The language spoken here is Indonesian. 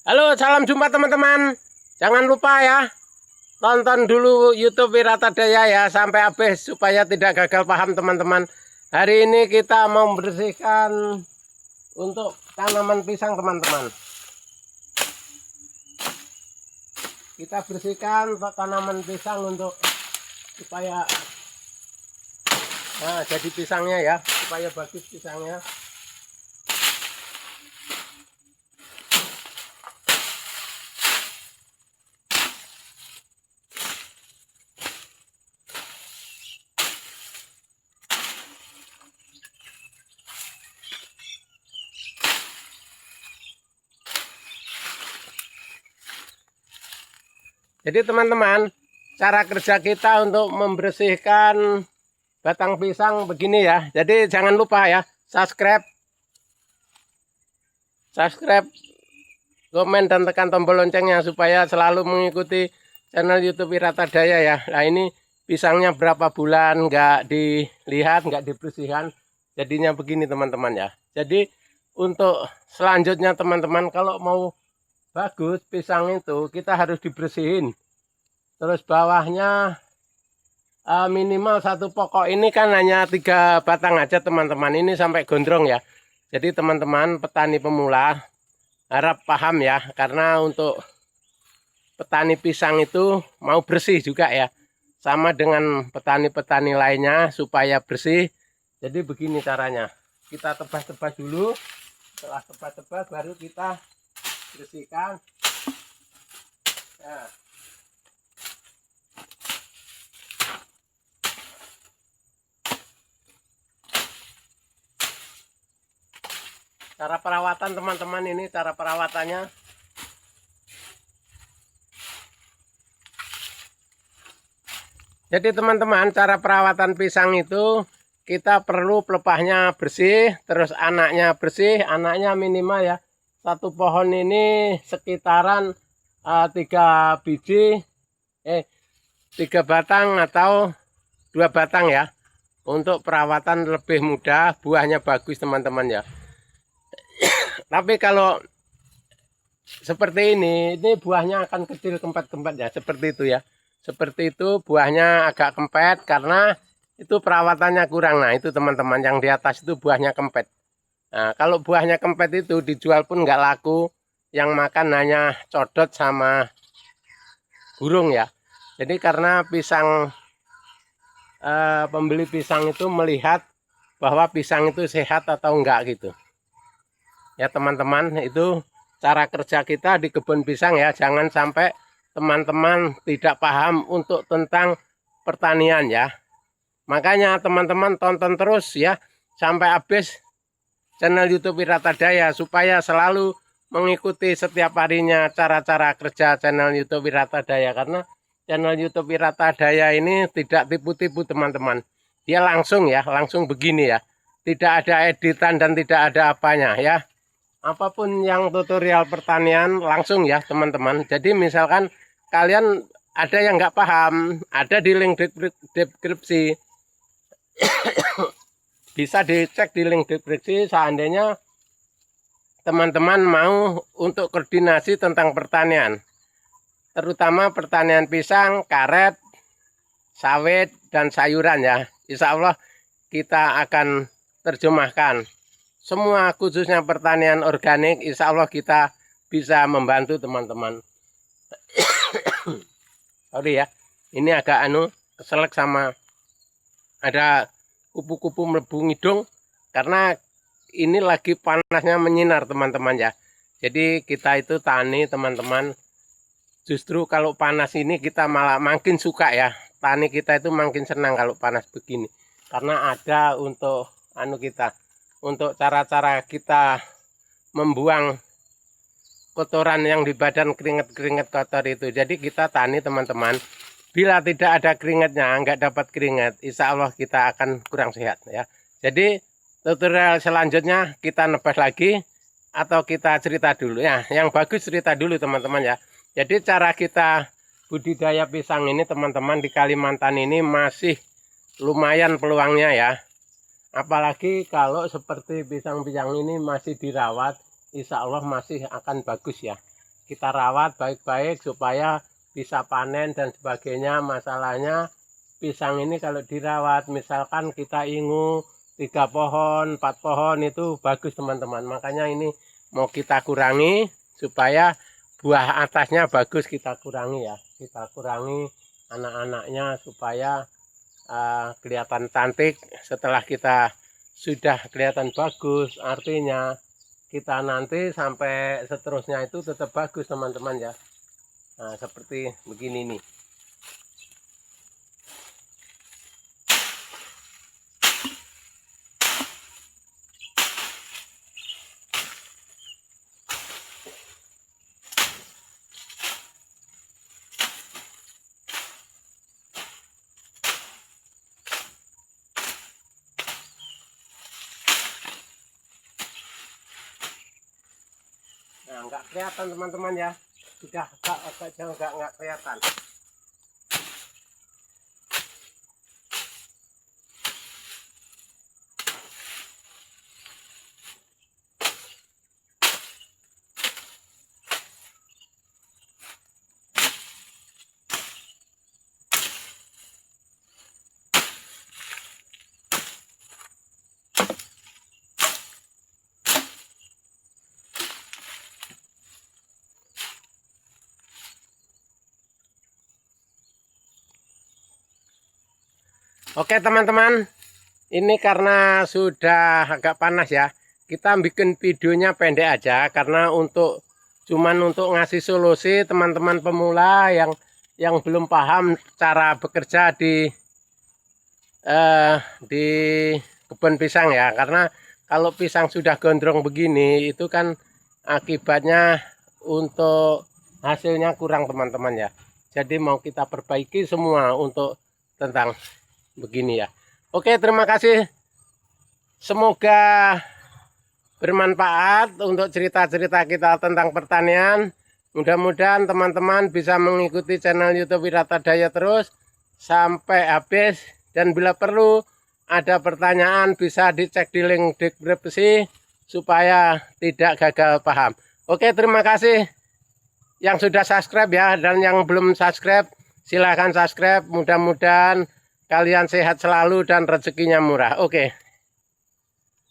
Halo, salam jumpa teman-teman. Jangan lupa ya, tonton dulu YouTube Wirata Daya ya sampai habis supaya tidak gagal paham teman-teman. Hari ini kita mau membersihkan untuk tanaman pisang teman-teman. Kita bersihkan tanaman pisang untuk supaya jadi pisangnya ya, supaya bagus pisangnya. Jadi teman-teman, cara kerja kita untuk membersihkan batang pisang begini ya. Jadi jangan lupa ya, subscribe, komen dan tekan tombol loncengnya supaya selalu mengikuti channel YouTube Wirata Daya ya. Nah ini pisangnya berapa bulan nggak dilihat, nggak dibersihkan, jadinya begini teman-teman ya. Jadi untuk selanjutnya teman-teman kalau mau bagus pisang itu kita harus dibersihin. Terus bawahnya minimal satu pokok ini kan hanya 3 batang aja teman-teman. Ini sampai gondrong ya. Jadi teman-teman petani pemula harap paham ya. Karena untuk petani pisang itu mau bersih juga ya. Sama dengan petani-petani lainnya supaya bersih. Jadi begini caranya. Kita tebas-tebas dulu. Setelah tebas-tebas baru kita bersihkan. Nah. Cara perawatan teman-teman, ini cara perawatannya. Jadi teman-teman, cara perawatan pisang itu kita perlu pelepahnya bersih, terus anaknya bersih. Anaknya minimal ya, satu pohon ini sekitaran 3 biji, 3 batang atau 2 batang ya. Untuk perawatan lebih mudah, buahnya bagus teman-teman ya. Tapi kalau seperti ini buahnya akan kecil kempet-kempet ya, seperti itu ya. Seperti itu buahnya agak kempet karena itu perawatannya kurang. Nah itu teman-teman yang di atas itu buahnya kempet. Nah kalau buahnya kempet itu dijual pun nggak laku, yang makan hanya codot sama burung ya. Jadi karena pisang pembeli pisang itu melihat bahwa pisang itu sehat atau enggak gitu. Ya teman-teman, itu cara kerja kita di kebun pisang ya. Jangan sampai teman-teman tidak paham untuk tentang pertanian ya. Makanya teman-teman tonton terus ya sampai habis channel YouTube Wirata Daya supaya selalu mengikuti setiap harinya cara-cara kerja channel YouTube Wirata Daya. Karena channel YouTube Wirata Daya ini tidak tipu-tipu teman-teman. Dia langsung ya, langsung begini ya. Tidak ada editan dan tidak ada apanya ya. Apapun yang tutorial pertanian langsung ya teman-teman. Jadi misalkan kalian ada yang nggak paham, ada di link deskripsi. Bisa dicek di link deskripsi seandainya teman-teman mau untuk koordinasi tentang pertanian. Terutama pertanian pisang, karet, sawit, dan sayuran ya. Insya Allah kita akan terjemahkan. Semua khususnya pertanian organik, insya Allah kita bisa membantu teman-teman. Sorry ya, ini agak keselak sama ada kupu-kupu mlebu ngidung karena ini lagi panasnya menyinar teman-teman ya. Jadi kita itu tani teman-teman, justru kalau panas ini kita malah makin suka ya. Tani kita itu makin senang kalau panas begini. Karena ada untuk kita. Untuk cara-cara kita membuang kotoran yang di badan, keringat-keringat kotor itu. Jadi kita tani teman-teman, bila tidak ada keringatnya, nggak dapat keringat, insya Allah kita akan kurang sehat ya. Jadi tutorial selanjutnya kita nebas lagi atau kita cerita dulu ya. Yang bagus cerita dulu teman-teman ya. Jadi cara kita budidaya pisang ini teman-teman di Kalimantan ini masih lumayan peluangnya ya. Apalagi kalau seperti pisang-pisang ini masih dirawat, insya Allah masih akan bagus ya. kita rawat baik-baik supaya bisa panen dan sebagainya. Masalahnya pisang ini kalau dirawat, misalkan kita ingu 3 pohon, 4 pohon itu bagus teman-teman. Makanya ini mau kita kurangi supaya buah atasnya bagus, kita kurangi ya. Kita kurangi anak-anaknya supaya kelihatan cantik. Setelah kita sudah kelihatan bagus, artinya kita nanti sampai seterusnya itu tetap bagus teman-teman ya. Nah, seperti begini nih. Nah, nggak kelihatan teman-teman ya, sudah agak jauh, nggak kelihatan. Oke teman-teman, ini karena sudah agak panas ya, kita bikin videonya pendek aja karena cuman untuk ngasih solusi teman-teman pemula yang belum paham cara bekerja di kebun pisang ya. Karena kalau pisang sudah gondrong begini itu kan akibatnya untuk hasilnya kurang teman-teman ya. Jadi mau kita perbaiki semua untuk tentang begini ya. Oke, terima kasih. Semoga bermanfaat untuk cerita-cerita kita tentang pertanian. Mudah-mudahan teman-teman bisa mengikuti channel YouTube Wirata Daya terus sampai habis. Dan bila perlu ada pertanyaan bisa dicek di link deskripsi supaya tidak gagal paham. Oke, terima kasih yang sudah subscribe ya, dan yang belum subscribe silahkan subscribe. Mudah-mudahan kalian sehat selalu dan rezekinya murah. Oke.